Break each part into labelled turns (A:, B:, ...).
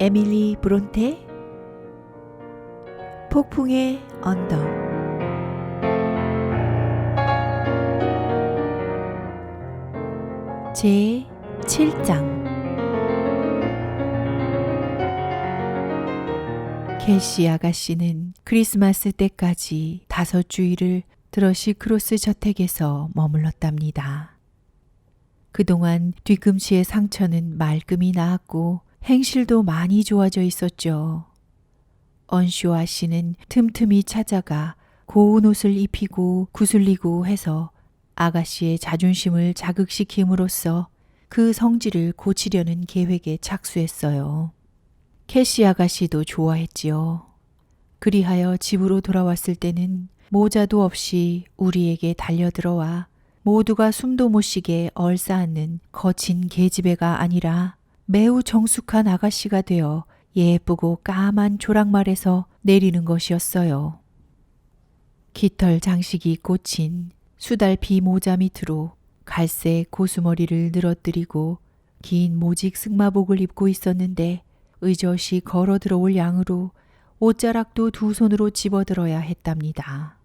A: 에밀리 브론테 폭풍의 언덕. 제 7장. 캐시 아가씨는 크리스마스 때까지 5주일을 드러시 크로스 저택에서 머물렀답니다. 그동안 뒤꿈치의 상처는 말끔히 나았고 행실도 많이 좋아져 있었죠. 언쇼아 씨는 틈틈이 찾아가 고운 옷을 입히고 구슬리고 해서 아가씨의 자존심을 자극시킴으로써 그 성질을 고치려는 계획에 착수했어요. 캐시 아가씨도 좋아했지요. 그리하여 집으로 돌아왔을 때는 모자도 없이 우리에게 달려들어와 모두가 숨도 못 쉬게 얼싸안는 거친 계집애가 아니라 매우 정숙한 아가씨가 되어 예쁘고 까만 조랑말에서 내리는 것이었어요. 깃털 장식이 꽂힌 수달피 모자 밑으로 갈색 고수머리를 늘어뜨리고 긴 모직 승마복을 입고 있었는데 의젓이 걸어 들어올 양으로 옷자락도 2손으로 집어들어야 했답니다.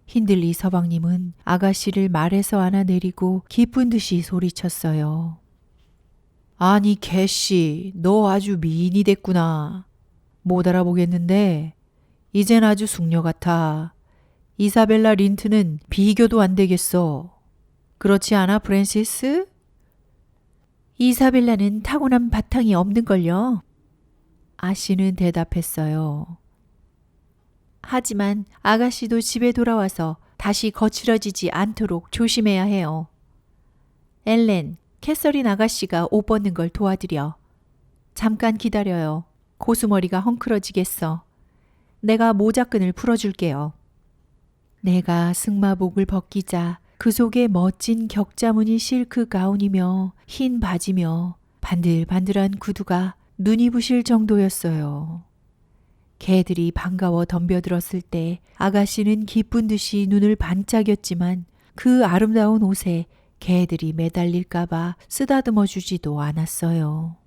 A: 힌들리 서방님은 아가씨를 말에서 안아 내리고 기쁜 듯이 소리쳤어요. 아니 캐시, 너 아주 미인이 됐구나. 못 알아보겠는데 이젠 아주 숙녀 같아. 이사벨라 린트는 비교도 안 되겠어. 그렇지 않아 프랜시스? 이사벨라는 타고난 바탕이 없는걸요. 아씨는 대답했어요. 하지만 아가씨도 집에 돌아와서 다시 거칠어지지 않도록 조심해야 해요. 엘렌, 캐서린 아가씨가 옷 벗는 걸 도와드려. 잠깐 기다려요. 고수머리가 헝클어지겠어. 내가 모자끈을 풀어줄게요. 내가 승마복을 벗기자 그 속에 멋진 격자무늬 실크 가운이며 흰 바지며 반들반들한 구두가 눈이 부실 정도였어요. 개들이 반가워 덤벼들었을 때 아가씨는 기쁜 듯이 눈을 반짝였지만 그 아름다운 옷에 개들이 매달릴까봐 쓰다듬어 주지도 않았어요.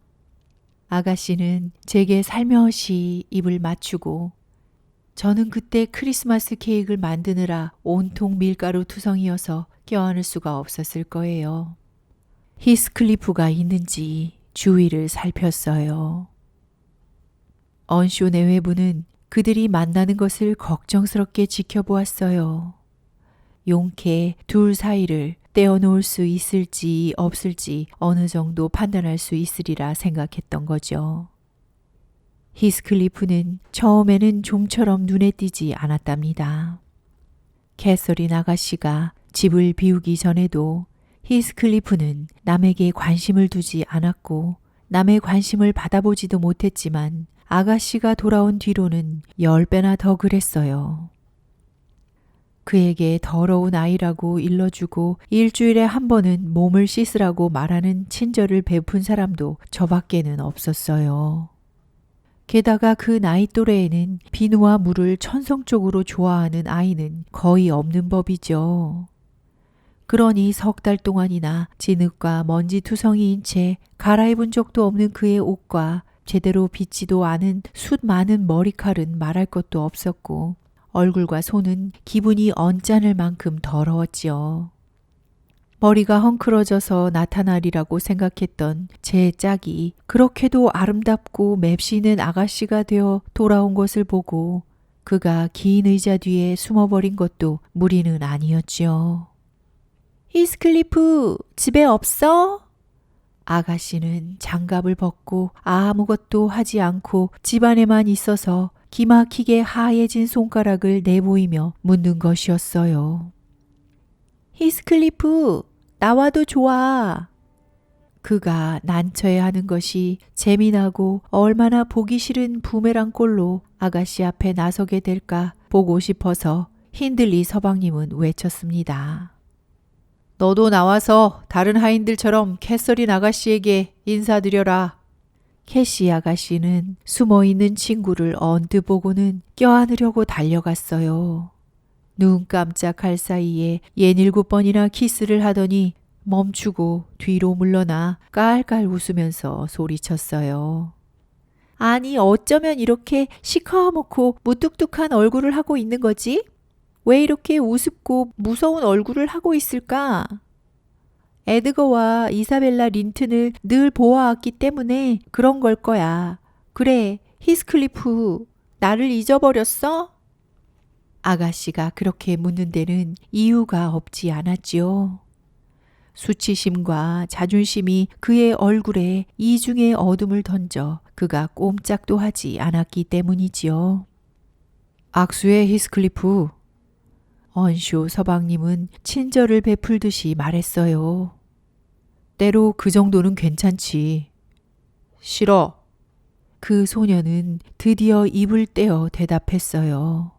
A: 아가씨는 제게 살며시 입을 맞추고 저는 그때 크리스마스 케이크를 만드느라 온통 밀가루 투성이어서 껴안을 수가 없었을 거예요. 히스클리프가 있는지 주위를 살폈어요. 언쇼 내외부는 그들이 만나는 것을 걱정스럽게 지켜보았어요. 용케 둘 사이를 떼어놓을 수 있을지 없을지 어느 정도 판단할 수 있으리라 생각했던 거죠. 히스클리프는 처음에는 좀처럼 눈에 띄지 않았답니다. 캐서린 아가씨가 집을 비우기 전에도 히스클리프는 남에게 관심을 두지 않았고 남의 관심을 받아보지도 못했지만 아가씨가 돌아온 뒤로는 10배나 더 그랬어요. 그에게 더러운 아이라고 일러주고 일주일에 한 번은 몸을 씻으라고 말하는 친절을 베푼 사람도 저밖에는 없었어요. 게다가 그 나이 또래에는 비누와 물을 천성적으로 좋아하는 아이는 거의 없는 법이죠. 그러니 3달 동안이나 진흙과 먼지 투성이인 채 갈아입은 적도 없는 그의 옷과 제대로 빗지도 않은 숱 많은 머리칼은 말할 것도 없었고 얼굴과 손은 기분이 언짢을 만큼 더러웠지요. 머리가 헝클어져서 나타나리라고 생각했던 제 짝이 그렇게도 아름답고 맵시는 아가씨가 되어 돌아온 것을 보고 그가 긴 의자 뒤에 숨어버린 것도 무리는 아니었지요. 히스클리프, 집에 없어? 아가씨는 장갑을 벗고 아무것도 하지 않고 집안에만 있어서 기막히게 하얘진 손가락을 내보이며 묻는 것이었어요. 히스클리프, 나와도 좋아. 그가 난처해하는 것이 재미나고 얼마나 보기 싫은 부메랑 꼴로 아가씨 앞에 나서게 될까 보고 싶어서 힌들리 서방님은 외쳤습니다. 너도 나와서 다른 하인들처럼 캐서린 아가씨에게 인사드려라. 캐시 아가씨는 숨어있는 친구를 언뜻 보고는 껴안으려고 달려갔어요. 눈 깜짝할 사이에 67번이나 키스를 하더니 멈추고 뒤로 물러나 깔깔 웃으면서 소리쳤어요. 아니, 어쩌면 이렇게 시커멓고 무뚝뚝한 얼굴을 하고 있는 거지? 왜 이렇게 우습고 무서운 얼굴을 하고 있을까? 에드거와 이사벨라 린튼을 늘 보아왔기 때문에 그런 걸 거야. 그래, 히스클리프, 나를 잊어버렸어? 아가씨가 그렇게 묻는 데는 이유가 없지 않았지요. 수치심과 자존심이 그의 얼굴에 이중의 어둠을 던져 그가 꼼짝도 하지 않았기 때문이지요. 악수의 히스클리프. 언쇼 서방님은 친절을 베풀듯이 말했어요. 때로 그 정도는 괜찮지. 싫어. 그 소녀는 드디어 입을 떼어 대답했어요.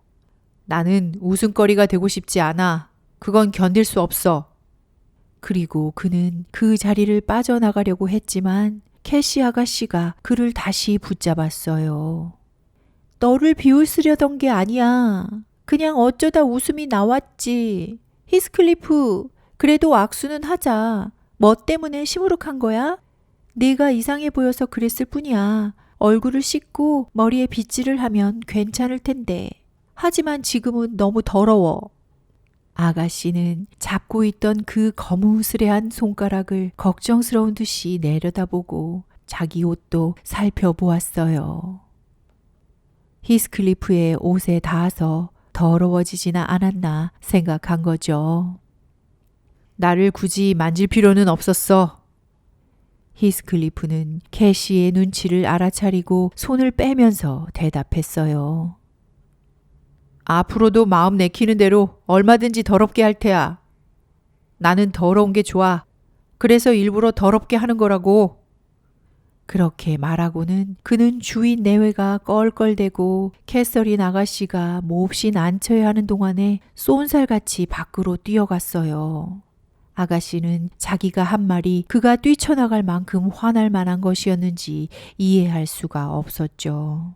A: 나는 웃음거리가 되고 싶지 않아. 그건 견딜 수 없어. 그리고 그는 그 자리를 빠져나가려고 했지만 캐시 아가씨가 그를 다시 붙잡았어요. 너를 비웃으려던 게 아니야. 그냥 어쩌다 웃음이 나왔지. 히스클리프, 그래도 악수는 하자. 뭐 때문에 시무룩한 거야? 네가 이상해 보여서 그랬을 뿐이야. 얼굴을 씻고 머리에 빗질을 하면 괜찮을 텐데. 하지만 지금은 너무 더러워. 아가씨는 잡고 있던 그 거무스레한 손가락을 걱정스러운 듯이 내려다보고 자기 옷도 살펴보았어요. 히스클리프의 옷에 닿아서 더러워지지나 않았나 생각한 거죠. 나를 굳이 만질 필요는 없었어. 히스클리프는 캐시의 눈치를 알아차리고 손을 빼면서 대답했어요. 앞으로도 마음 내키는 대로 얼마든지 더럽게 할 테야. 나는 더러운 게 좋아. 그래서 일부러 더럽게 하는 거라고. 그렇게 말하고는 그는 주인 내외가 껄껄대고 캐서린 아가씨가 몹시 난처해 하는 동안에 쏜살같이 밖으로 뛰어갔어요. 아가씨는 자기가 한 말이 그가 뛰쳐나갈 만큼 화날 만한 것이었는지 이해할 수가 없었죠.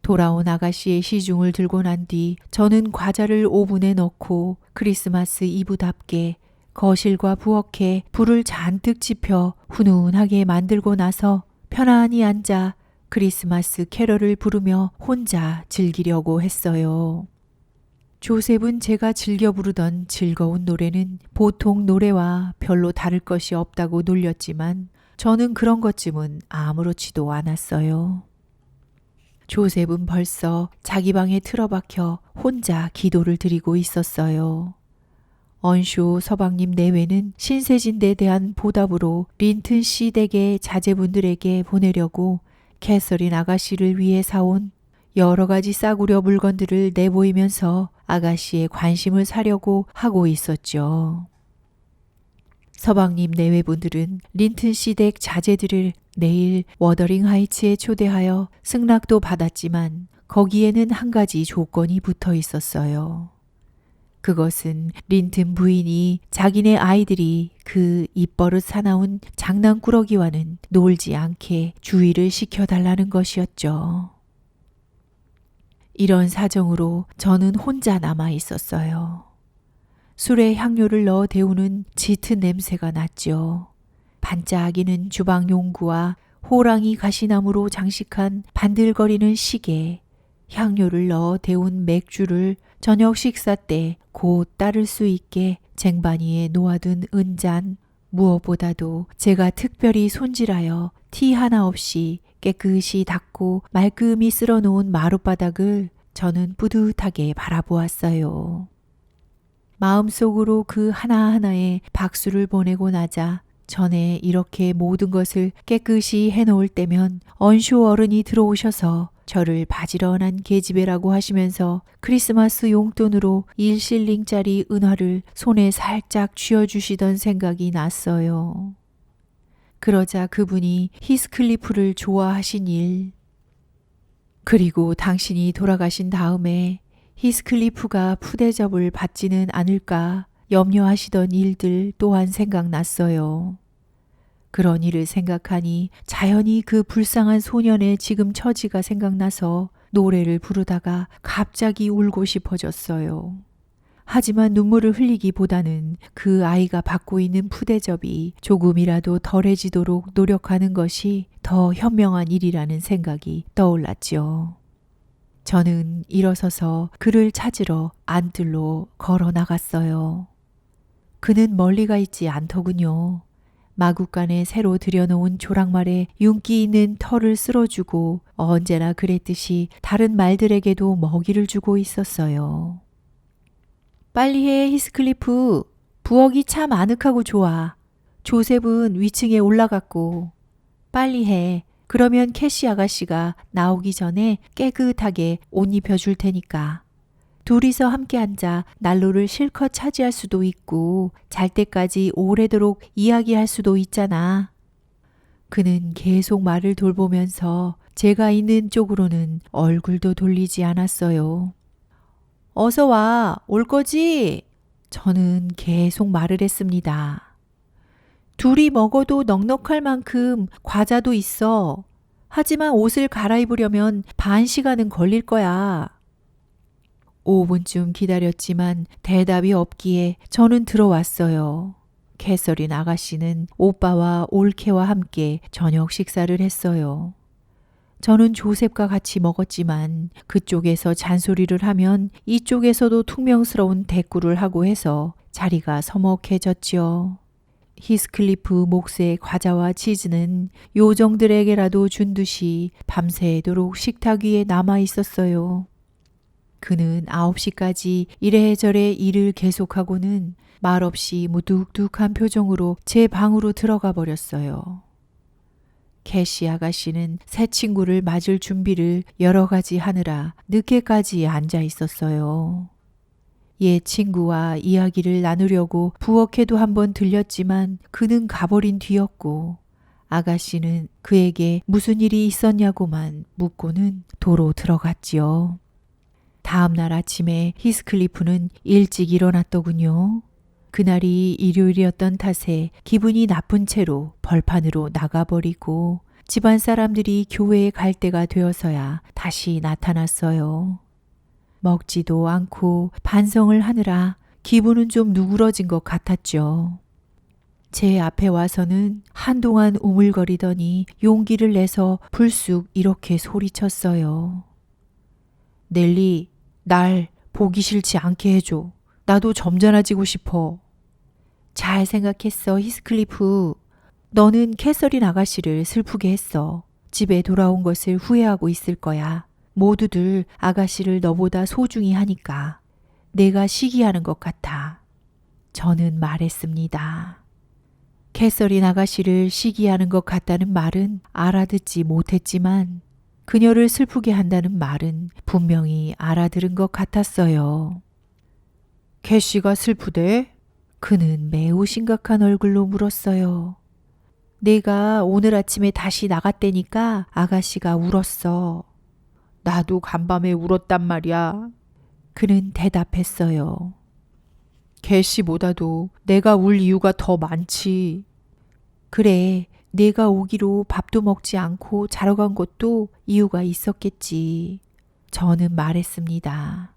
A: 돌아온 아가씨의 시중을 들고 난 뒤 저는 과자를 오븐에 넣고 크리스마스 이브답게 거실과 부엌에 불을 잔뜩 지펴 훈훈하게 만들고 나서 편안히 앉아 크리스마스 캐럴을 부르며 혼자 즐기려고 했어요. 조셉은 제가 즐겨 부르던 즐거운 노래는 보통 노래와 별로 다를 것이 없다고 놀렸지만 저는 그런 것쯤은 아무렇지도 않았어요. 조셉은 벌써 자기 방에 틀어박혀 혼자 기도를 드리고 있었어요. 언쇼 서방님 내외는 신세진대에 대한 보답으로 린튼 씨 댁의 자제분들에게 보내려고 캐서린 아가씨를 위해 사온 여러 가지 싸구려 물건들을 내보이면서 아가씨의 관심을 사려고 하고 있었죠. 서방님 내외분들은 린튼 씨 댁 자제들을 내일 워더링 하이츠에 초대하여 승낙도 받았지만 거기에는 한 가지 조건이 붙어 있었어요. 그것은 린튼 부인이 자기네 아이들이 그 입버릇 사나운 장난꾸러기와는 놀지 않게 주의를 시켜달라는 것이었죠. 이런 사정으로 저는 혼자 남아 있었어요. 술에 향료를 넣어 데우는 짙은 냄새가 났죠. 반짝이는 주방 용구와 호랑이 가시나무로 장식한 반들거리는 시계, 향료를 넣어 데운 맥주를 저녁 식사 때 곧 따를 수 있게 쟁반위에 놓아둔 은잔, 무엇보다도 제가 특별히 손질하여 티 하나 없이 깨끗이 닦고 말끔히 쓸어놓은 마룻바닥을 저는 뿌듯하게 바라보았어요. 마음속으로 그 하나하나에 박수를 보내고 나자 전에 이렇게 모든 것을 깨끗이 해놓을 때면 언쇼 어른이 들어오셔서 저를 바지런한 계집애라고 하시면서 크리스마스 용돈으로 1실링짜리 은화를 손에 살짝 쥐어주시던 생각이 났어요. 그러자 그분이 히스클리프를 좋아하신 일, 그리고 당신이 돌아가신 다음에 히스클리프가 푸대접을 받지는 않을까 염려하시던 일들 또한 생각났어요. 그런 일을 생각하니 자연히 그 불쌍한 소년의 지금 처지가 생각나서 노래를 부르다가 갑자기 울고 싶어졌어요. 하지만 눈물을 흘리기보다는 그 아이가 받고 있는 푸대접이 조금이라도 덜해지도록 노력하는 것이 더 현명한 일이라는 생각이 떠올랐지요. 저는 일어서서 그를 찾으러 안뜰로 걸어 나갔어요. 그는 멀리가 있지 않더군요. 마구간에 새로 들여놓은 조랑말에 윤기 있는 털을 쓸어주고 언제나 그랬듯이 다른 말들에게도 먹이를 주고 있었어요. 빨리 해, 히스클리프. 부엌이 참 아늑하고 좋아. 조셉은 위층에 올라갔고. 빨리 해. 그러면 캐시 아가씨가 나오기 전에 깨끗하게 옷 입혀줄 테니까. 둘이서 함께 앉아 난로를 실컷 차지할 수도 있고 잘 때까지 오래도록 이야기할 수도 있잖아. 그는 계속 말을 돌보면서 제가 있는 쪽으로는 얼굴도 돌리지 않았어요. 어서 와, 올 거지? 저는 계속 말을 했습니다. 둘이 먹어도 넉넉할 만큼 과자도 있어. 하지만 옷을 갈아입으려면 반 시간은 걸릴 거야. 5분쯤 기다렸지만 대답이 없기에 저는 들어왔어요. 캐서린 아가씨는 오빠와 올케와 함께 저녁 식사를 했어요. 저는 조셉과 같이 먹었지만 그쪽에서 잔소리를 하면 이쪽에서도 퉁명스러운 대꾸를 하고 해서 자리가 서먹해졌지요. 히스클리프 몫의 과자와 치즈는 요정들에게라도 준 듯이 밤새도록 식탁 위에 남아 있었어요. 그는 9시까지 이래저래 일을 계속하고는 말없이 무뚝뚝한 표정으로 제 방으로 들어가 버렸어요. 캐시 아가씨는 새 친구를 맞을 준비를 여러 가지 하느라 늦게까지 앉아 있었어요. 옛 친구와 이야기를 나누려고 부엌에도 한번 들렸지만 그는 가버린 뒤였고 아가씨는 그에게 무슨 일이 있었냐고만 묻고는 도로 들어갔지요. 다음 날 아침에 히스클리프는 일찍 일어났더군요. 그날이 일요일이었던 탓에 기분이 나쁜 채로 벌판으로 나가버리고 집안 사람들이 교회에 갈 때가 되어서야 다시 나타났어요. 먹지도 않고 반성을 하느라 기분은 좀 누그러진 것 같았죠. 제 앞에 와서는 한동안 우물거리더니 용기를 내서 불쑥 이렇게 소리쳤어요. 넬리, 날 보기 싫지 않게 해줘. 나도 점잖아지고 싶어. 잘 생각했어, 히스클리프. 너는 캐서린 아가씨를 슬프게 했어. 집에 돌아온 것을 후회하고 있을 거야. 모두들 아가씨를 너보다 소중히 하니까. 내가 시기하는 것 같아. 저는 말했습니다. 캐서린 아가씨를 시기하는 것 같다는 말은 알아듣지 못했지만 그녀를 슬프게 한다는 말은 분명히 알아들은 것 같았어요. 캐시가 슬프대? 그는 매우 심각한 얼굴로 물었어요. 내가 오늘 아침에 다시 나갔다니까 아가씨가 울었어. 나도 간밤에 울었단 말이야. 그는 대답했어요. 캐시보다도 내가 울 이유가 더 많지. 그래, 내가 오기로 밥도 먹지 않고 자러 간 것도 이유가 있었겠지. 저는 말했습니다.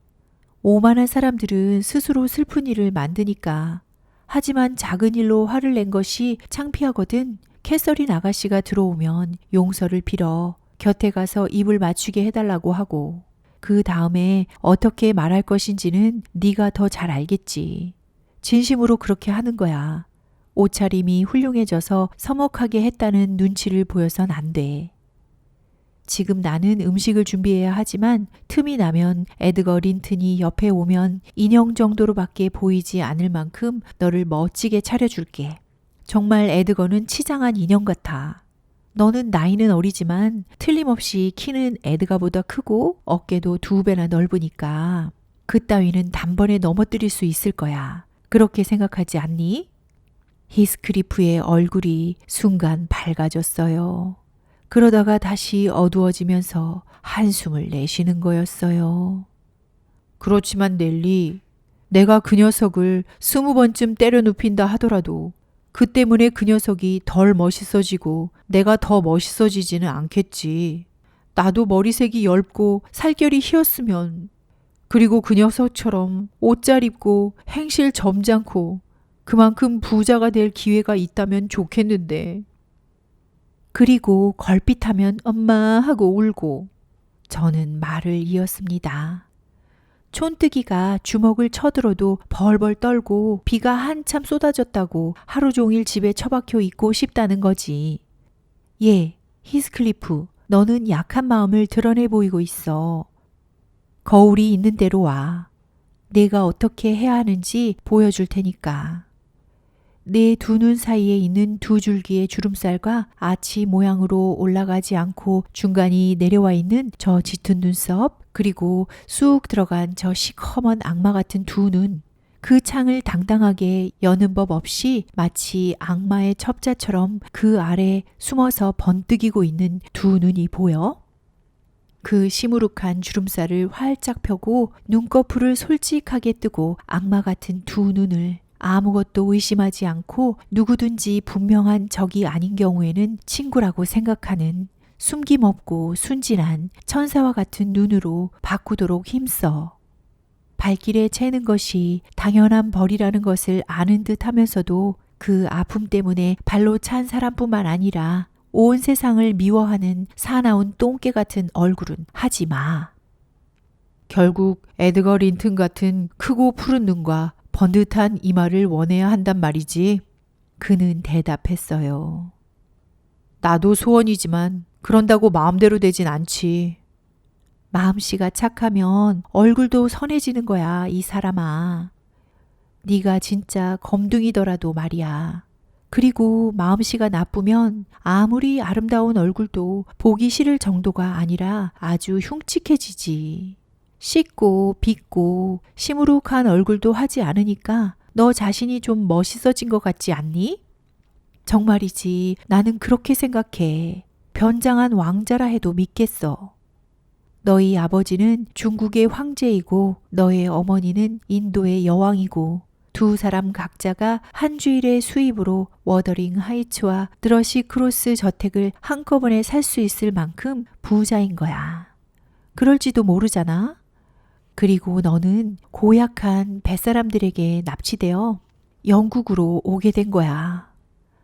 A: 오만한 사람들은 스스로 슬픈 일을 만드니까. 하지만 작은 일로 화를 낸 것이 창피하거든. 캐서린 아가씨가 들어오면 용서를 빌어 곁에 가서 입을 맞추게 해달라고 하고 그 다음에 어떻게 말할 것인지는 네가 더 잘 알겠지. 진심으로 그렇게 하는 거야. 옷차림이 훌륭해져서 서먹하게 했다는 눈치를 보여선 안 돼. 지금 나는 음식을 준비해야 하지만 틈이 나면 에드거 린튼이 옆에 오면 인형 정도로밖에 보이지 않을 만큼 너를 멋지게 차려줄게. 정말 에드거는 치장한 인형 같아. 너는 나이는 어리지만 틀림없이 키는 에드가보다 크고 어깨도 2배나 넓으니까 그 따위는 단번에 넘어뜨릴 수 있을 거야. 그렇게 생각하지 않니? 히스클리프의 얼굴이 순간 밝아졌어요. 그러다가 다시 어두워지면서 한숨을 내쉬는 거였어요. 그렇지만 넬리, 내가 그 녀석을 20번쯤 때려 눕힌다 하더라도 그 때문에 그 녀석이 덜 멋있어지고 내가 더 멋있어지지는 않겠지. 나도 머리색이 엷고 살결이 휘었으면 그리고 그 녀석처럼 옷 잘 입고 행실 점잖고 그만큼 부자가 될 기회가 있다면 좋겠는데. 그리고 걸핏하면 엄마 하고 울고. 저는 말을 이었습니다. 촌뜨기가 주먹을 쳐들어도 벌벌 떨고 비가 한참 쏟아졌다고 하루 종일 집에 처박혀 있고 싶다는 거지. 예, 히스클리프, 너는 약한 마음을 드러내 보이고 있어. 거울이 있는 대로 와. 내가 어떻게 해야 하는지 보여줄 테니까. 내 두 눈 사이에 있는 두 줄기의 주름살과 아치 모양으로 올라가지 않고 중간이 내려와 있는 저 짙은 눈썹, 그리고 쑥 들어간 저 시커먼 악마 같은 두 눈, 그 창을 당당하게 여는 법 없이 마치 악마의 첩자처럼 그 아래 숨어서 번뜩이고 있는 두 눈이 보여? 그 시무룩한 주름살을 활짝 펴고 눈꺼풀을 솔직하게 뜨고 악마 같은 두 눈을 아무것도 의심하지 않고 누구든지 분명한 적이 아닌 경우에는 친구라고 생각하는 숨김없고 순진한 천사와 같은 눈으로 바꾸도록 힘써. 발길에 채는 것이 당연한 벌이라는 것을 아는 듯 하면서도 그 아픔 때문에 발로 찬 사람뿐만 아니라 온 세상을 미워하는 사나운 똥개 같은 얼굴은 하지 마. 결국 에드거 린튼 같은 크고 푸른 눈과 번듯한 이마를 원해야 한단 말이지. 그는 대답했어요. 나도 소원이지만 그런다고 마음대로 되진 않지. 마음씨가 착하면 얼굴도 선해지는 거야, 이 사람아. 네가 진짜 검둥이더라도 말이야. 그리고 마음씨가 나쁘면 아무리 아름다운 얼굴도 보기 싫을 정도가 아니라 아주 흉측해지지. 씻고 빗고 시무룩한 얼굴도 하지 않으니까 너 자신이 좀 멋있어진 것 같지 않니? 정말이지, 나는 그렇게 생각해. 변장한 왕자라 해도 믿겠어. 너희 아버지는 중국의 황제이고 너의 어머니는 인도의 여왕이고 두 사람 각자가 한 주일의 수입으로 워더링 하이츠와 드러시 크로스 저택을 한꺼번에 살 수 있을 만큼 부자인 거야. 그럴지도 모르잖아. 그리고 너는 고약한 뱃사람들에게 납치되어 영국으로 오게 된 거야.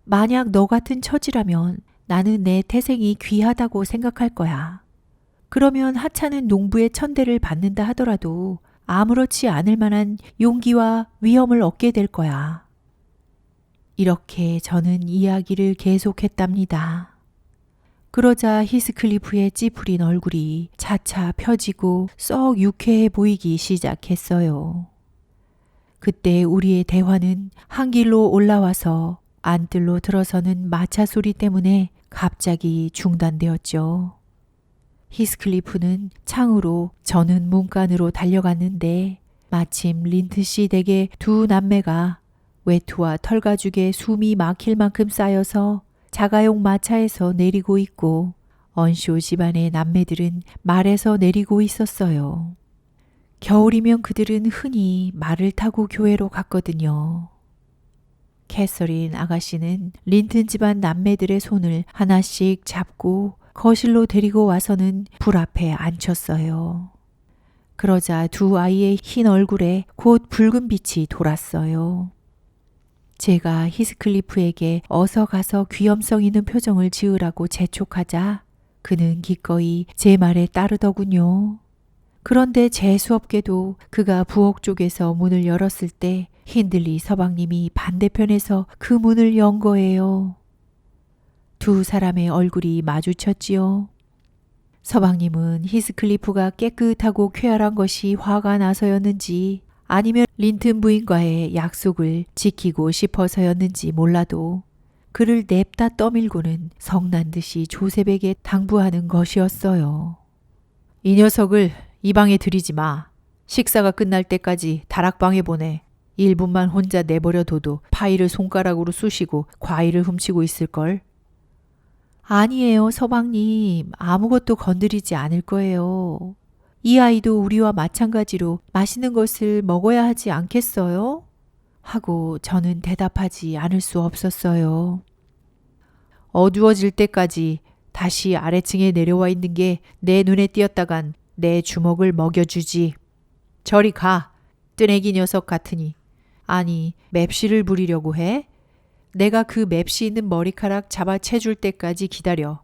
A: 만약 너 같은 처지라면 나는 내 태생이 귀하다고 생각할 거야. 그러면 하찮은 농부의 천대를 받는다 하더라도 아무렇지 않을 만한 용기와 위엄을 얻게 될 거야. 이렇게 저는 이야기를 계속했답니다. 그러자 히스클리프의 찌푸린 얼굴이 차차 펴지고 썩 유쾌해 보이기 시작했어요. 그때 우리의 대화는 한 길로 올라와서 안뜰로 들어서는 마차 소리 때문에 갑자기 중단되었죠. 히스클리프는 창으로, 저는 문간으로 달려갔는데 마침 린트 씨 댁의 두 남매가 외투와 털가죽에 숨이 막힐 만큼 쌓여서 자가용 마차에서 내리고 있고 언쇼 집안의 남매들은 말에서 내리고 있었어요. 겨울이면 그들은 흔히 말을 타고 교회로 갔거든요. 캐서린 아가씨는 린튼 집안 남매들의 손을 하나씩 잡고 거실로 데리고 와서는 불 앞에 앉혔어요. 그러자 두 아이의 흰 얼굴에 곧 붉은 빛이 돌았어요. 제가 히스클리프에게 어서 가서 귀염성 있는 표정을 지으라고 재촉하자 그는 기꺼이 제 말에 따르더군요. 그런데 재수없게도 그가 부엌 쪽에서 문을 열었을 때 힌들리 서방님이 반대편에서 그 문을 연 거예요. 두 사람의 얼굴이 마주쳤지요. 서방님은 히스클리프가 깨끗하고 쾌활한 것이 화가 나서였는지 아니면 린튼 부인과의 약속을 지키고 싶어서였는지 몰라도 그를 냅다 떠밀고는 성난 듯이 조셉에게 당부하는 것이었어요. 이 녀석을 이 방에 들이지 마. 식사가 끝날 때까지 다락방에 보내. 1분만 혼자 내버려둬도 파이를 손가락으로 쑤시고 과일을 훔치고 있을걸. 아니에요, 서방님. 아무것도 건드리지 않을 거예요. 이 아이도 우리와 마찬가지로 맛있는 것을 먹어야 하지 않겠어요? 하고 저는 대답하지 않을 수 없었어요. 어두워질 때까지 다시 아래층에 내려와 있는 게 내 눈에 띄었다간 내 주먹을 먹여주지. 저리 가. 뜨내기 녀석 같으니. 아니, 맵시를 부리려고 해? 내가 그 맵시 있는 머리카락 잡아채줄 때까지 기다려.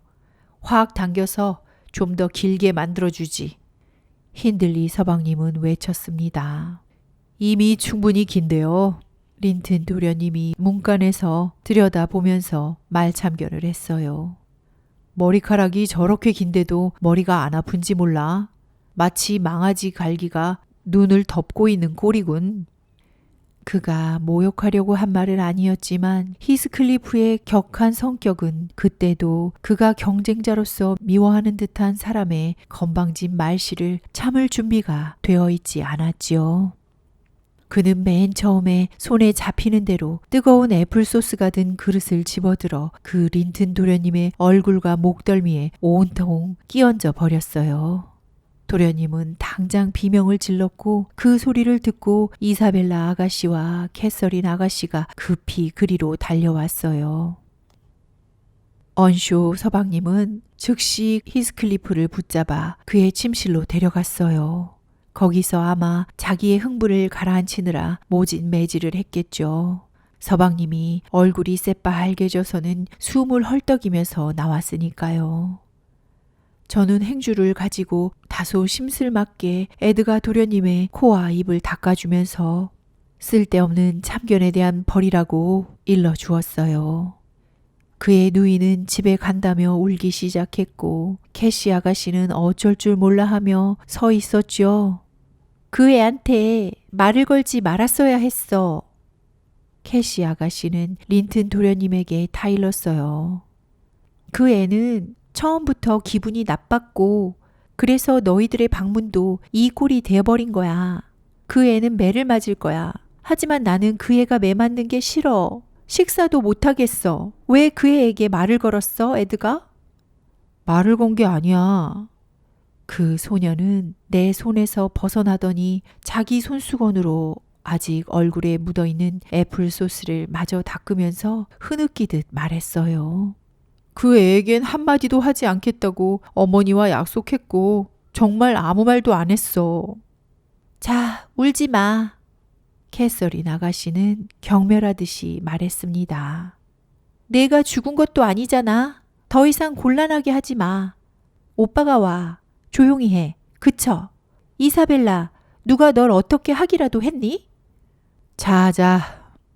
A: 확 당겨서 좀 더 길게 만들어주지. 힌들리 서방님은 외쳤습니다. 이미 충분히 긴데요. 린튼 도련님이 문간에서 들여다보면서 말참견을 했어요. 머리카락이 저렇게 긴데도 머리가 안 아픈지 몰라. 마치 망아지 갈기가 눈을 덮고 있는 꼴이군. 그가 모욕하려고 한 말은 아니었지만 히스클리프의 격한 성격은 그때도 그가 경쟁자로서 미워하는 듯한 사람의 건방진 말씨를 참을 준비가 되어 있지 않았지요. 그는 맨 처음에 손에 잡히는 대로 뜨거운 애플소스가 든 그릇을 집어들어 그 린튼 도련님의 얼굴과 목덜미에 온통 끼얹어 버렸어요. 도련님은 당장 비명을 질렀고 그 소리를 듣고 이사벨라 아가씨와 캐서린 아가씨가 급히 그리로 달려왔어요. 언쇼 서방님은 즉시 히스클리프를 붙잡아 그의 침실로 데려갔어요. 거기서 아마 자기의 흥분을 가라앉히느라 모진 매질을 했겠죠. 서방님이 얼굴이 새빨개져서는 숨을 헐떡이면서 나왔으니까요. 저는 행주를 가지고 다소 심술맞게 에드가 도련님의 코와 입을 닦아주면서 쓸데없는 참견에 대한 벌이라고 일러주었어요. 그의 누이는 집에 간다며 울기 시작했고 캐시 아가씨는 어쩔 줄 몰라 하며 서 있었죠. 그 애한테 말을 걸지 말았어야 했어. 캐시 아가씨는 린튼 도련님에게 타일렀어요. 그 애는 처음부터 기분이 나빴고 그래서 너희들의 방문도 이 꼴이 되어버린 거야. 그 애는 매를 맞을 거야. 하지만 나는 그 애가 매 맞는 게 싫어. 식사도 못하겠어. 왜 그 애에게 말을 걸었어, 에드가? 말을 건 게 아니야. 그 소녀는 내 손에서 벗어나더니 자기 손수건으로 아직 얼굴에 묻어있는 애플소스를 마저 닦으면서 흐느끼듯 말했어요. 그 애에겐 한마디도 하지 않겠다고 어머니와 약속했고 정말 아무 말도 안 했어. 자, 울지 마. 캐서린 아가씨는 경멸하듯이 말했습니다. 내가 죽은 것도 아니잖아. 더 이상 곤란하게 하지 마. 오빠가 와. 조용히 해. 그쳐? 이사벨라, 누가 널 어떻게 하기라도 했니? 자자,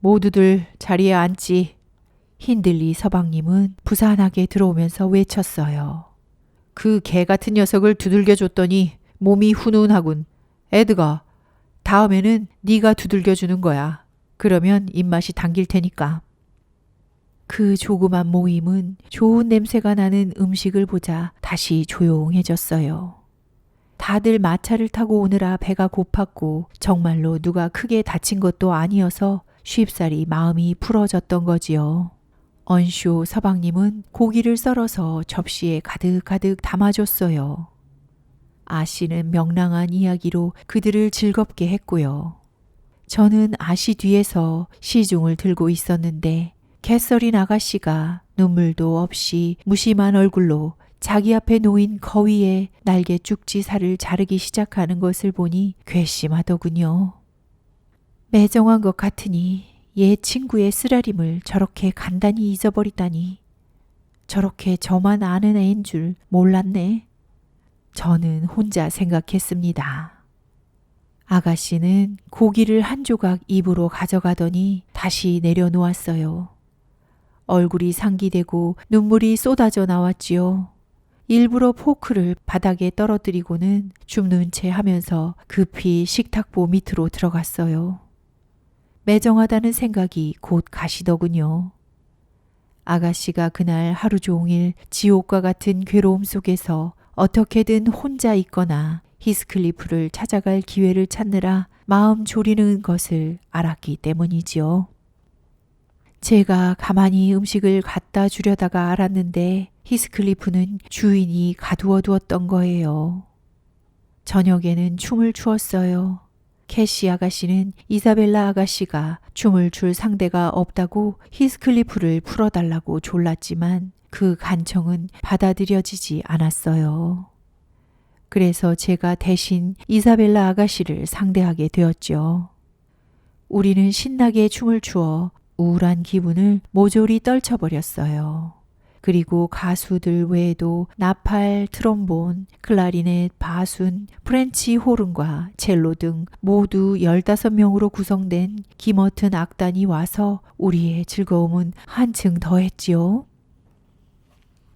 A: 모두들 자리에 앉지. 힌들리 서방님은 부산하게 들어오면서 외쳤어요. 그 개 같은 녀석을 두들겨 줬더니 몸이 훈훈하군. 에드가, 다음에는 네가 두들겨 주는 거야. 그러면 입맛이 당길 테니까. 그 조그만 모임은 좋은 냄새가 나는 음식을 보자 다시 조용해졌어요. 다들 마차를 타고 오느라 배가 고팠고 정말로 누가 크게 다친 것도 아니어서 쉽사리 마음이 풀어졌던 거지요. 언쇼 서방님은 고기를 썰어서 접시에 가득가득 담아줬어요. 아씨는 명랑한 이야기로 그들을 즐겁게 했고요. 저는 아씨 뒤에서 시중을 들고 있었는데 캐서린 아가씨가 눈물도 없이 무심한 얼굴로 자기 앞에 놓인 거위의 날개 쭉지 살을 자르기 시작하는 것을 보니 괘씸하더군요. 매정한 것 같으니 얘 친구의 쓰라림을 저렇게 간단히 잊어버리다니. 저렇게 저만 아는 애인 줄 몰랐네. 저는 혼자 생각했습니다. 아가씨는 고기를 한 조각 입으로 가져가더니 다시 내려놓았어요. 얼굴이 상기되고 눈물이 쏟아져 나왔지요. 일부러 포크를 바닥에 떨어뜨리고는 줍는 채 하면서 급히 식탁보 밑으로 들어갔어요. 매정하다는 생각이 곧 가시더군요. 아가씨가 그날 하루 종일 지옥과 같은 괴로움 속에서 어떻게든 혼자 있거나 히스클리프를 찾아갈 기회를 찾느라 마음 졸이는 것을 알았기 때문이지요. 제가 가만히 음식을 갖다 주려다가 알았는데 히스클리프는 주인이 가두어 두었던 거예요. 저녁에는 춤을 추었어요. 캐시 아가씨는 이사벨라 아가씨가 춤을 출 상대가 없다고 히스클리프를 풀어달라고 졸랐지만 그 간청은 받아들여지지 않았어요. 그래서 제가 대신 이사벨라 아가씨를 상대하게 되었죠. 우리는 신나게 춤을 추어 우울한 기분을 모조리 떨쳐버렸어요. 그리고 가수들 외에도 나팔, 트롬본, 클라리넷, 바순, 프렌치 호른과 첼로 등 모두 15명으로 구성된 기머튼 악단이 와서 우리의 즐거움은 한층 더했지요.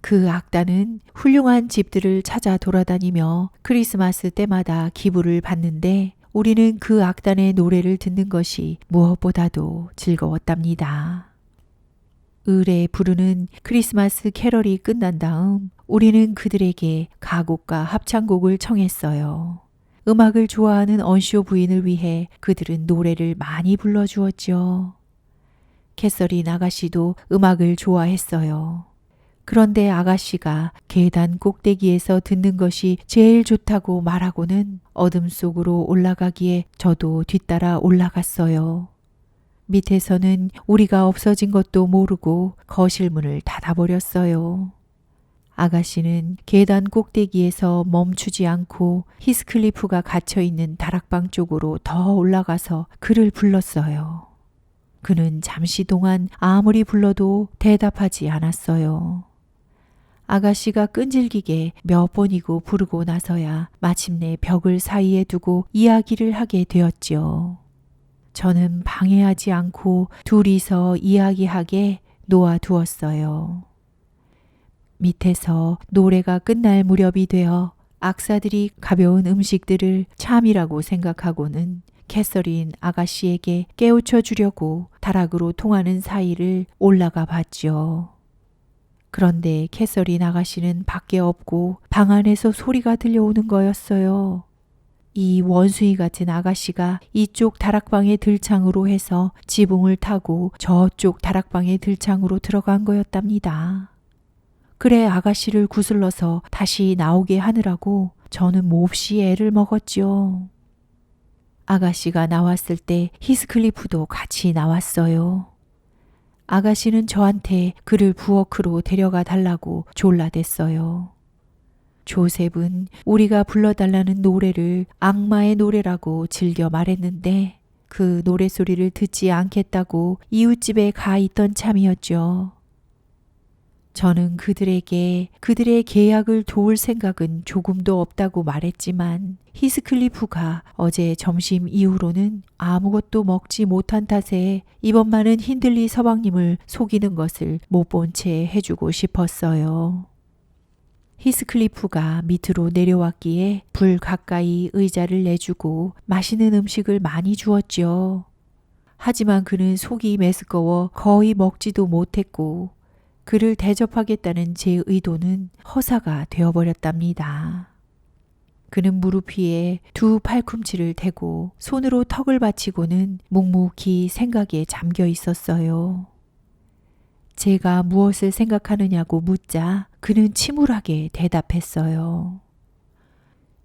A: 그 악단은 훌륭한 집들을 찾아 돌아다니며 크리스마스 때마다 기부를 받는데 우리는 그 악단의 노래를 듣는 것이 무엇보다도 즐거웠답니다. 을에 부르는 크리스마스 캐럴이 끝난 다음 우리는 그들에게 가곡과 합창곡을 청했어요. 음악을 좋아하는 언쇼 부인을 위해 그들은 노래를 많이 불러주었죠. 캐서린 아가씨도 음악을 좋아했어요. 그런데 아가씨가 계단 꼭대기에서 듣는 것이 제일 좋다고 말하고는 어둠 속으로 올라가기에 저도 뒤따라 올라갔어요. 밑에서는 우리가 없어진 것도 모르고 거실 문을 닫아버렸어요. 아가씨는 계단 꼭대기에서 멈추지 않고 히스클리프가 갇혀있는 다락방 쪽으로 더 올라가서 그를 불렀어요. 그는 잠시 동안 아무리 불러도 대답하지 않았어요. 아가씨가 끈질기게 몇 번이고 부르고 나서야 마침내 벽을 사이에 두고 이야기를 하게 되었지요. 저는 방해하지 않고 둘이서 이야기하게 놓아두었어요. 밑에서 노래가 끝날 무렵이 되어 악사들이 가벼운 음식들을 참이라고 생각하고는 캐서린 아가씨에게 깨우쳐 주려고 다락으로 통하는 사이를 올라가 봤죠. 그런데 캐서린 아가씨는 밖에 없고 방 안에서 소리가 들려오는 거였어요. 이 원숭이 같은 아가씨가 이쪽 다락방의 들창으로 해서 지붕을 타고 저쪽 다락방의 들창으로 들어간 거였답니다. 그래 아가씨를 구슬러서 다시 나오게 하느라고 저는 몹시 애를 먹었죠. 아가씨가 나왔을 때 히스클리프도 같이 나왔어요. 아가씨는 저한테 그를 부엌으로 데려가 달라고 졸라댔어요. 조셉은 우리가 불러달라는 노래를 악마의 노래라고 즐겨 말했는데 그 노래소리를 듣지 않겠다고 이웃집에 가 있던 참이었죠. 저는 그들에게 그들의 계약을 도울 생각은 조금도 없다고 말했지만 히스클리프가 어제 점심 이후로는 아무것도 먹지 못한 탓에 이번만은 힌들리 서방님을 속이는 것을 못 본 채 해주고 싶었어요. 히스클리프가 밑으로 내려왔기에 불 가까이 의자를 내주고 맛있는 음식을 많이 주었죠. 하지만 그는 속이 메스꺼워 거의 먹지도 못했고 그를 대접하겠다는 제 의도는 허사가 되어버렸답니다. 그는 무릎 위에 두 팔꿈치를 대고 손으로 턱을 받치고는 묵묵히 생각에 잠겨 있었어요. 제가 무엇을 생각하느냐고 묻자 그는 침울하게 대답했어요.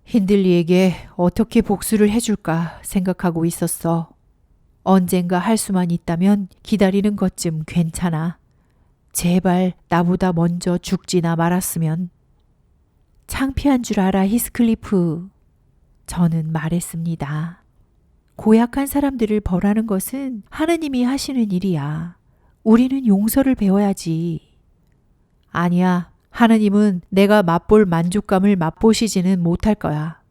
A: 힌들리에게 어떻게 복수를 해줄까 생각하고 있었어. 언젠가 할 수만 있다면 기다리는 것쯤 괜찮아. 제발 나보다 먼저 죽지나 말았으면. 창피한 줄 알아 히스클리프. 저는 말했습니다. 고약한 사람들을 벌하는 것은 하느님이 하시는 일이야. 우리는 용서를 배워야지. 아니야. 하느님은 내가 맛볼 만족감을 맛보시지는 못할 거야.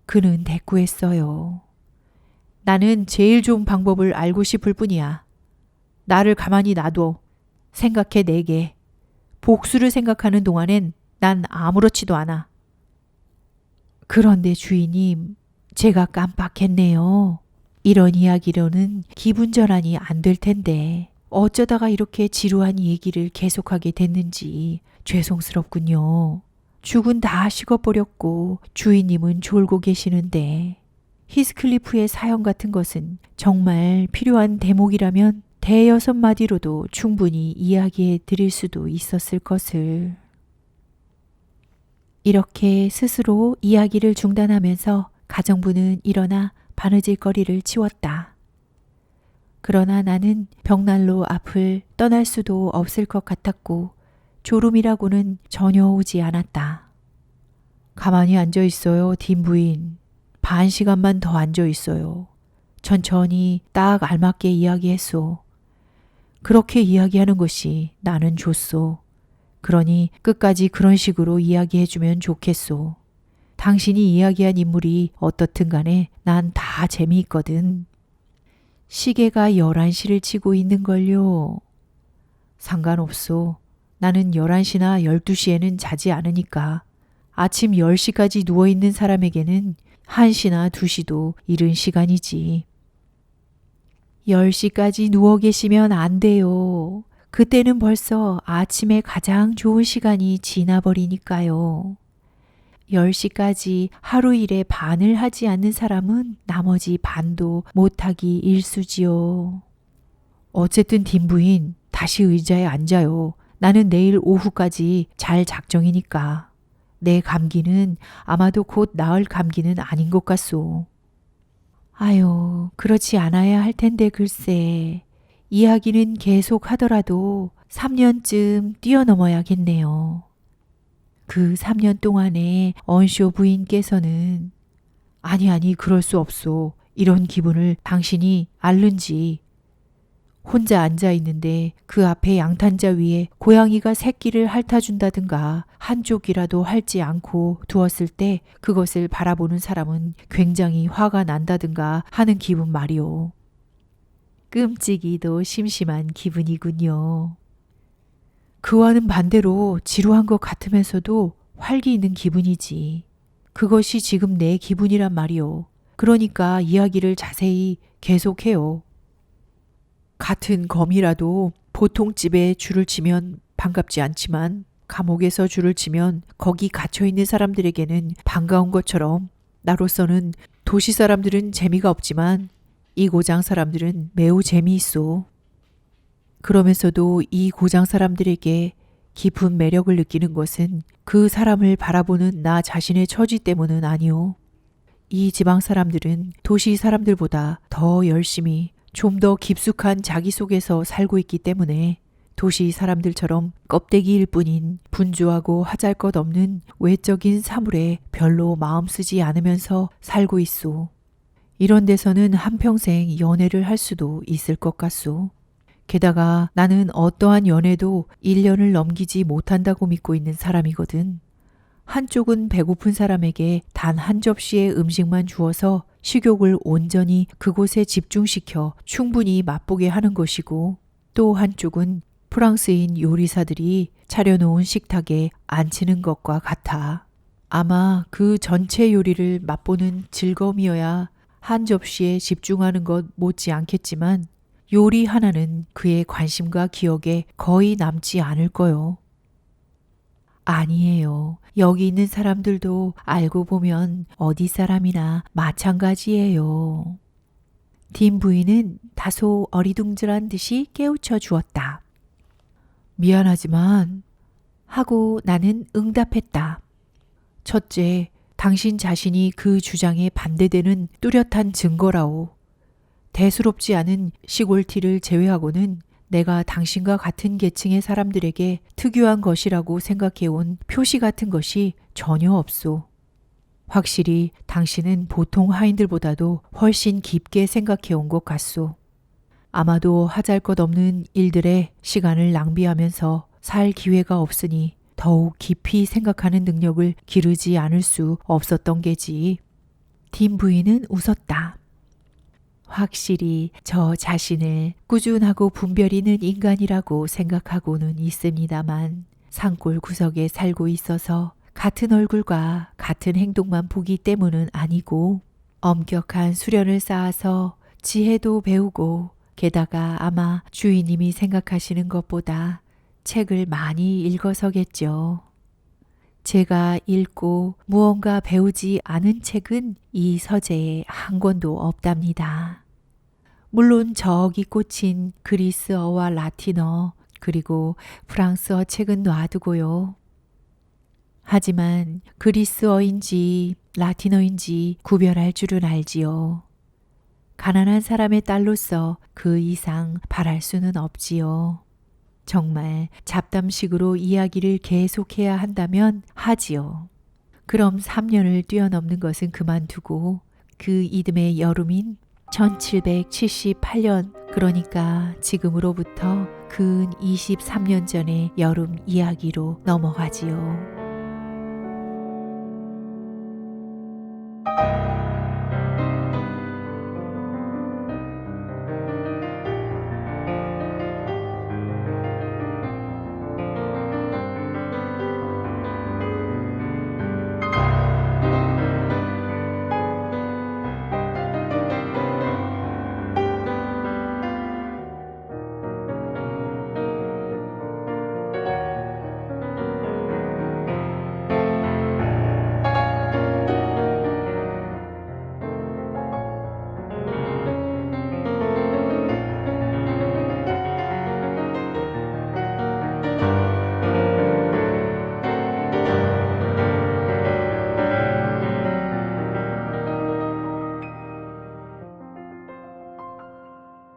A: 그는 대꾸했어요. 나는 제일 좋은 방법을 알고 싶을 뿐이야. 나를 가만히 놔둬. 생각해 내게. 복수를 생각하는 동안엔 난 아무렇지도 않아. 그런데 주인님, 제가 깜빡했네요. 이런 이야기로는 기분 전환이 안 될 텐데 어쩌다가 이렇게 지루한 얘기를 계속하게 됐는지 죄송스럽군요. 죽은 다 식어버렸고 주인님은 졸고 계시는데 히스클리프의 사연 같은 것은 정말 필요한 대목이라면 대여섯 마디로도 충분히 이야기해 드릴 수도 있었을 것을. 이렇게 스스로 이야기를 중단하면서 가정부는 일어나 바느질거리를 치웠다. 그러나 나는 벽난로 앞을 떠날 수도 없을 것 같았고 졸음이라고는 전혀 오지 않았다. 가만히 앉아 있어요, 딘 부인. 반 시간만 더 앉아 있어요. 천천히 딱 알맞게 이야기했소. 그렇게 이야기하는 것이 나는 좋소. 그러니 끝까지 그런 식으로 이야기해주면 좋겠소. 당신이 이야기한 인물이 어떻든 간에 난 다 재미있거든. 시계가 11시를 치고 있는걸요. 상관없소. 나는 11시나 12시에는 자지 않으니까. 아침 10시까지 누워있는 사람에게는 1시나 2시도 이른 시간이지. 10시까지 누워 계시면 안 돼요. 그때는 벌써 아침에 가장 좋은 시간이 지나버리니까요. 10시까지 하루 일에 반을 하지 않는 사람은 나머지 반도 못하기 일쑤지요. 어쨌든 딘 부인, 다시 의자에 앉아요. 나는 내일 오후까지 잘 작정이니까. 내 감기는 아마도 곧 나을 감기는 아닌 것 같소. 아유, 그렇지 않아야 할 텐데 글쎄. 이야기는 계속 하더라도 3년쯤 뛰어넘어야겠네요. 그 3년 동안에 언쇼 부인께서는 아니, 그럴 수 없소. 이런 기분을 당신이 앓는지. 혼자 앉아 있는데 그 앞에 양탄자 위에 고양이가 새끼를 핥아준다든가 한쪽이라도 핥지 않고 두었을 때 그것을 바라보는 사람은 굉장히 화가 난다든가 하는 기분 말이오. 끔찍이도 심심한 기분이군요. 그와는 반대로 지루한 것 같으면서도 활기 있는 기분이지. 그것이 지금 내 기분이란 말이오. 그러니까 이야기를 자세히 계속해요. 같은 검이라도 보통 집에 줄을 치면 반갑지 않지만 감옥에서 줄을 치면 거기 갇혀있는 사람들에게는 반가운 것처럼 나로서는 도시 사람들은 재미가 없지만 이 고장 사람들은 매우 재미있어. 그러면서도 이 고장 사람들에게 깊은 매력을 느끼는 것은 그 사람을 바라보는 나 자신의 처지 때문은 아니오. 이 지방 사람들은 도시 사람들보다 더 열심히 좀 더 깊숙한 자기 속에서 살고 있기 때문에 도시 사람들처럼 껍데기일 뿐인 분주하고 하잘것없는 외적인 사물에 별로 마음 쓰지 않으면서 살고 있소. 이런 데서는 한평생 연애를 할 수도 있을 것 같소. 게다가 나는 어떠한 연애도 1년을 넘기지 못한다고 믿고 있는 사람이거든. 한쪽은 배고픈 사람에게 단 한 접시의 음식만 주어서 식욕을 온전히 그곳에 집중시켜 충분히 맛보게 하는 것이고, 또 한쪽은 프랑스인 요리사들이 차려놓은 식탁에 앉히는 것과 같아. 아마 그 전체 요리를 맛보는 즐거움이어야 한 접시에 집중하는 것 못지 않겠지만 요리 하나는 그의 관심과 기억에 거의 남지 않을 거요. 아니에요. 여기 있는 사람들도 알고 보면 어디 사람이나 마찬가지예요. 딘 부인은 다소 어리둥절한 듯이 깨우쳐 주었다. 미안하지만 하고 나는 응답했다. 첫째, 당신 자신이 그 주장에 반대되는 뚜렷한 증거라오. 대수롭지 않은 시골티를 제외하고는 내가 당신과 같은 계층의 사람들에게 특유한 것이라고 생각해온 표시 같은 것이 전혀 없소. 확실히 당신은 보통 하인들보다도 훨씬 깊게 생각해온 것 같소. 아마도 하잘것없는 일들에 시간을 낭비하면서 살 기회가 없으니 더욱 깊이 생각하는 능력을 기르지 않을 수 없었던 게지. 딘 부인은 웃었다. 확실히 저 자신을 꾸준하고 분별 있는 인간이라고 생각하고는 있습니다만 산골 구석에 살고 있어서 같은 얼굴과 같은 행동만 보기 때문은 아니고 엄격한 수련을 쌓아서 지혜도 배우고 게다가 아마 주인님이 생각하시는 것보다 책을 많이 읽어서겠죠. 제가 읽고 무언가 배우지 않은 책은 이 서재에 한 권도 없답니다. 물론 저기 꽂힌 그리스어와 라틴어 그리고 프랑스어 책은 놔두고요. 하지만 그리스어인지 라틴어인지 구별할 줄은 알지요. 가난한 사람의 딸로서 그 이상 바랄 수는 없지요. 정말 잡담식으로 이야기를 계속해야 한다면 하지요. 그럼 3년을 뛰어넘는 것은 그만두고 그 이듬해 여름인 1778년, 그러니까 지금으로부터 근 23년 전의 여름 이야기로 넘어가지요.